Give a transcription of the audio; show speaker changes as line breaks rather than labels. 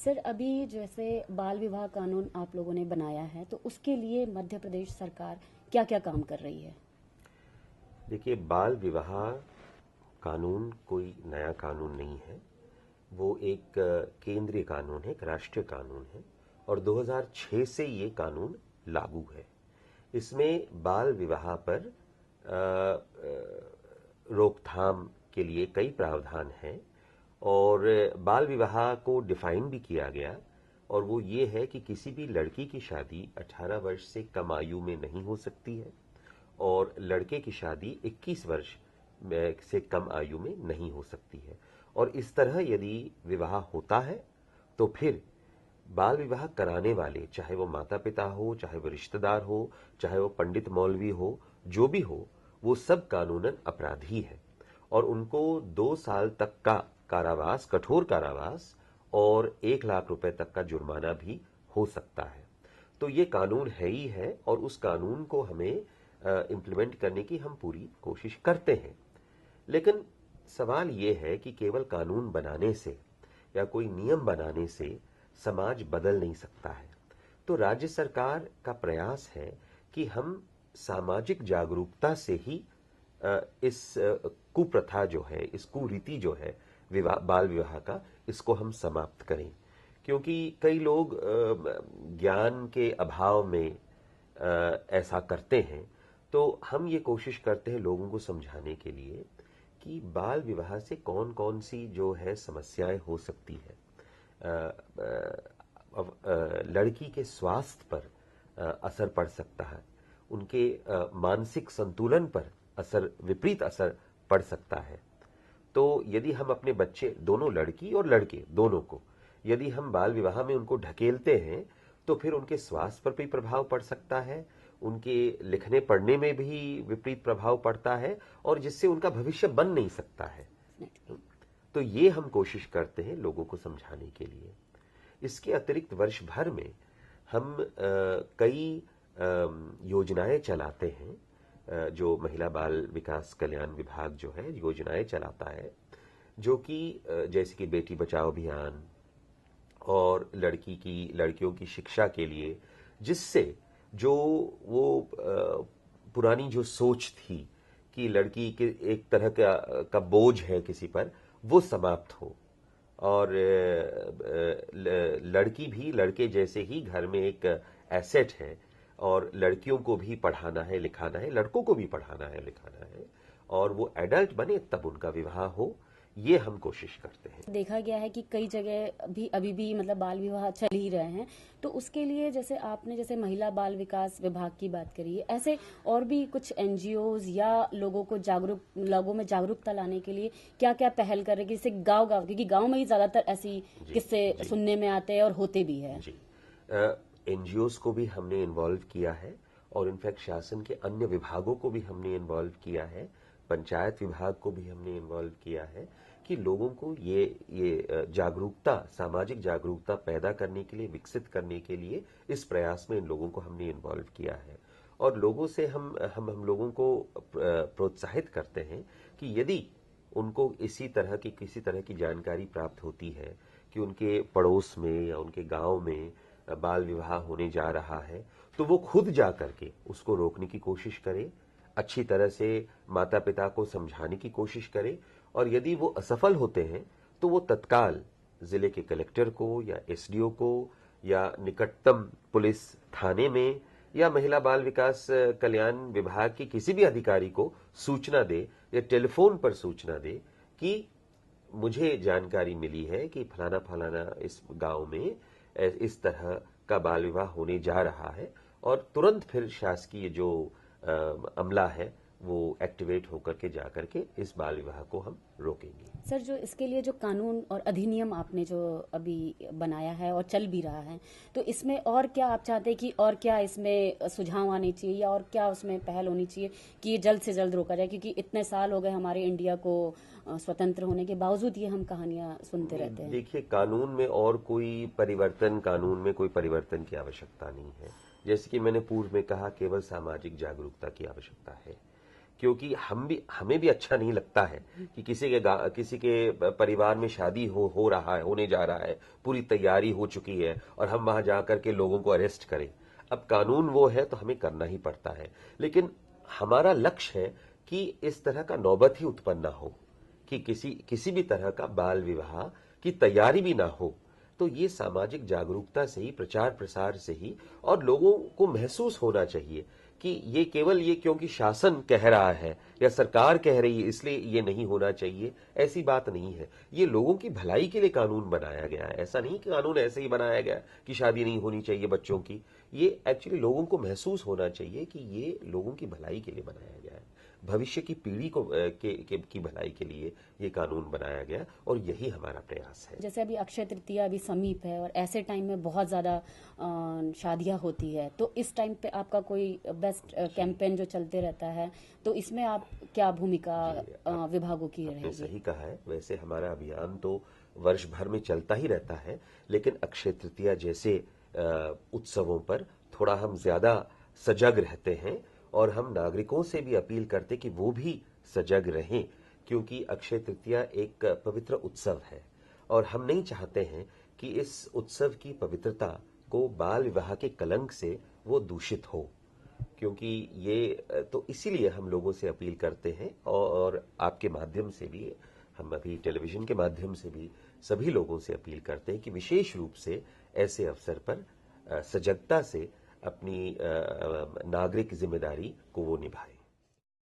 Sir, अभी जैसे बाल विवाह कानून आप लोगों ने बनाया है, तो उसके लिए मध्य प्रदेश सरकार क्या क्या काम कर रही है?
देखिए, बाल विवाह कानून कोई नया कानून नहीं है। वो एक केंद्रीय कानून है, एक राष्ट्रीय कानून है और 2006 से ये कानून लागू है। इसमें बाल विवाह पर रोकथाम के लिए कई प्रावधान हैं और बाल विवाह को डिफाइन भी किया गया। और वो ये है कि किसी भी लड़की की शादी 18 वर्ष से कम आयु में नहीं हो सकती है और लड़के की शादी 21 वर्ष से कम आयु में नहीं हो सकती है। और इस तरह यदि विवाह होता है तो फिर बाल विवाह कराने वाले, चाहे वो माता पिता हो, चाहे वो रिश्तेदार हो, चाहे वो पंडित मौलवी हो, जो भी हो, वो सब कानूनन अपराधी है और उनको 2 साल तक का कारावास, कठोर कारावास और 1 लाख रुपए तक का जुर्माना भी हो सकता है। तो ये कानून है ही है और उस कानून को हमें इम्प्लीमेंट करने की हम पूरी कोशिश करते हैं। लेकिन सवाल ये है कि केवल कानून बनाने से या कोई नियम बनाने से समाज बदल नहीं सकता है। तो राज्य सरकार का प्रयास है कि हम सामाजिक जागरूकता से ही इस कुप्रथा जो है, इस कुरीति जो है बाल विवाह का, इसको हम समाप्त करें। क्योंकि कई लोग ज्ञान के अभाव में ऐसा करते हैं। तो हम ये कोशिश करते हैं लोगों को समझाने के लिए कि बाल विवाह से कौन कौन सी जो है समस्याएं हो सकती है। लड़की के स्वास्थ्य पर असर पड़ सकता है, उनके मानसिक संतुलन पर विपरीत असर पड़ सकता है। तो यदि हम अपने बच्चे, दोनों लड़की और लड़के दोनों को, यदि हम बाल विवाह में उनको ढकेलते हैं तो फिर उनके स्वास्थ्य पर भी प्रभाव पड़ सकता है, उनके लिखने पढ़ने में भी विपरीत प्रभाव पड़ता है और जिससे उनका भविष्य बन नहीं सकता है। तो ये हम कोशिश करते हैं लोगों को समझाने के लिए। इसके अतिरिक्त वर्ष भर में हम कई योजनाएं चलाते हैं। जो महिला बाल विकास कल्याण विभाग जो है योजनाएं चलाता है, जो कि जैसे कि बेटी बचाओ अभियान और लड़कियों की शिक्षा के लिए, जिससे जो वो पुरानी जो सोच थी कि लड़की के एक तरह का बोझ है किसी पर, वो समाप्त हो और लड़की भी लड़के जैसे ही घर में एक एसेट है और लड़कियों को भी पढ़ाना है, लिखाना है, लड़कों को भी पढ़ाना है, लिखाना है और वो एडल्ट बने तब उनका विवाह हो। ये हम कोशिश करते हैं।
देखा गया है कि कई जगह भी अभी भी मतलब बाल विवाह चल ही रहे हैं, तो उसके लिए जैसे आपने जैसे महिला बाल विकास विभाग की बात करी है, ऐसे और भी कुछ एनजीओज या लोगों में जागरूकता लाने के लिए क्या क्या पहल कर रहे हैं, जैसे गांव क्योंकि गांव में ही ज्यादातर ऐसी किस्से सुनने में आते हैं और होते भी है।
जी, एनजीओज को भी हमने इन्वॉल्व किया है और इनफैक्ट शासन के अन्य विभागों को भी हमने इन्वॉल्व किया है, पंचायत विभाग को भी हमने इन्वॉल्व किया है कि लोगों को ये जागरूकता, सामाजिक जागरूकता पैदा करने के लिए, विकसित करने के लिए इस प्रयास में इन लोगों को हमने इन्वॉल्व किया है। और लोगों से हम लोगों को प्रोत्साहित करते हैं कि यदि उनको किसी तरह की जानकारी प्राप्त होती है कि उनके पड़ोस में या उनके गांव में बाल विवाह होने जा रहा है, तो वो खुद जा करके उसको रोकने की कोशिश करे, अच्छी तरह से माता पिता को समझाने की कोशिश करे और यदि वो असफल होते हैं तो वो तत्काल जिले के कलेक्टर को या एसडीओ को या निकटतम पुलिस थाने में या महिला बाल विकास कल्याण विभाग के किसी भी अधिकारी को सूचना दे या टेलीफोन पर सूचना दे कि मुझे जानकारी मिली है कि फलाना फलाना इस गांव में इस तरह का बाल विवाह होने जा रहा है और तुरंत फिर शासकीय जो अमला है वो एक्टिवेट होकर के जाकर के इस बाल विवाह को हम रोकेंगे।
सर, जो इसके लिए जो कानून और अधिनियम आपने जो अभी बनाया है और चल भी रहा है, तो इसमें और क्या आप चाहते हैं कि और क्या इसमें सुझाव आने चाहिए या और क्या उसमें पहल होनी चाहिए कि ये जल्द से जल्द रोका जाए, क्योंकि इतने साल हो गए हमारे इंडिया को स्वतंत्र होने के बावजूद ये हम कहानियां सुनते रहते हैं।
देखिए, कानून में कोई परिवर्तन की आवश्यकता नहीं है। जैसे कि मैंने पूर्व में कहा, केवल सामाजिक जागरूकता की आवश्यकता है क्योंकि हमें भी अच्छा नहीं लगता है कि किसी के परिवार में शादी हो रहा है, होने जा रहा है, पूरी तैयारी हो चुकी है और हम वहां जाकर के लोगों को अरेस्ट करें। अब कानून वो है तो हमें करना ही पड़ता है, लेकिन हमारा लक्ष्य है कि इस तरह का नौबत ही उत्पन्न ना हो, कि किसी भी तरह का बाल विवाह की तैयारी भी ना हो। तो ये सामाजिक जागरूकता से ही, प्रचार प्रसार से ही, और लोगों को महसूस होना चाहिए कि ये केवल ये क्योंकि शासन कह रहा है या सरकार कह रही है इसलिए ये नहीं होना चाहिए, ऐसी बात नहीं है। ये लोगों की भलाई के लिए कानून बनाया गया है। ऐसा नहीं कि कानून ऐसे ही बनाया गया कि शादी नहीं होनी चाहिए बच्चों की। ये एक्चुअली लोगों को महसूस होना चाहिए कि ये लोगों की भलाई के लिए बनाया गया है, भविष्य की पीढ़ी की भलाई के लिए ये कानून बनाया गया, और यही हमारा प्रयास है।
जैसे अभी अक्षय तृतीया अभी समीप है और ऐसे टाइम में बहुत ज्यादा शादियां होती है, तो इस टाइम पे आपका कोई बेस्ट कैंपेन जो चलते रहता है, तो इसमें आप क्या भूमिका विभागों की
आपने
रहेगी?
सही कहा है। वैसे हमारा अभियान तो वर्ष भर में चलता ही रहता है, लेकिन अक्षय तृतीया जैसे उत्सवों पर थोड़ा हम ज्यादा सजग रहते हैं, और हम नागरिकों से भी अपील करते कि वो भी सजग रहें, क्योंकि अक्षय तृतीया एक पवित्र उत्सव है और हम नहीं चाहते हैं कि इस उत्सव की पवित्रता को बाल विवाह के कलंक से वो दूषित हो। क्योंकि ये तो इसीलिए हम लोगों से अपील करते हैं, और आपके माध्यम से भी, हम अभी टेलीविजन के माध्यम से भी सभी लोगों से अपील करते हैं कि विशेष रूप से ऐसे अवसर पर सजगता से अपनी नागरिक जिम्मेदारी को वो निभाए।